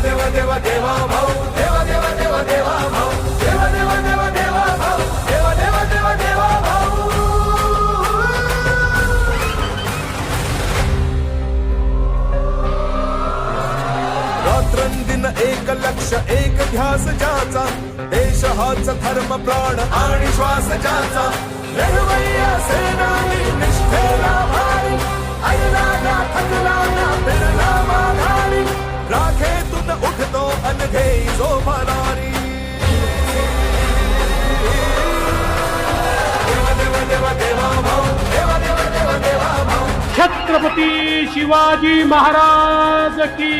देवा देवा देवा भाऊ देवा देवा देवा देवा भाऊ देवा देवा देवा देवा भाऊ देवा देवा देवा देवा भाऊ रात्रंदिन एक लक्ष एक ध्यास ज्याचा देश हाच धर्म प्राण आणि श्वास ज्याचा लढवय्या सेनानी निष्ठेला भारी अडला ना थकला ना बिरला माघारी राखेतून उठतो अनघे जो भरारी देवा देवा देवा देवा भाऊ देवा देवा देवा देवा भाऊ छत्रपती शिवाजी महाराज की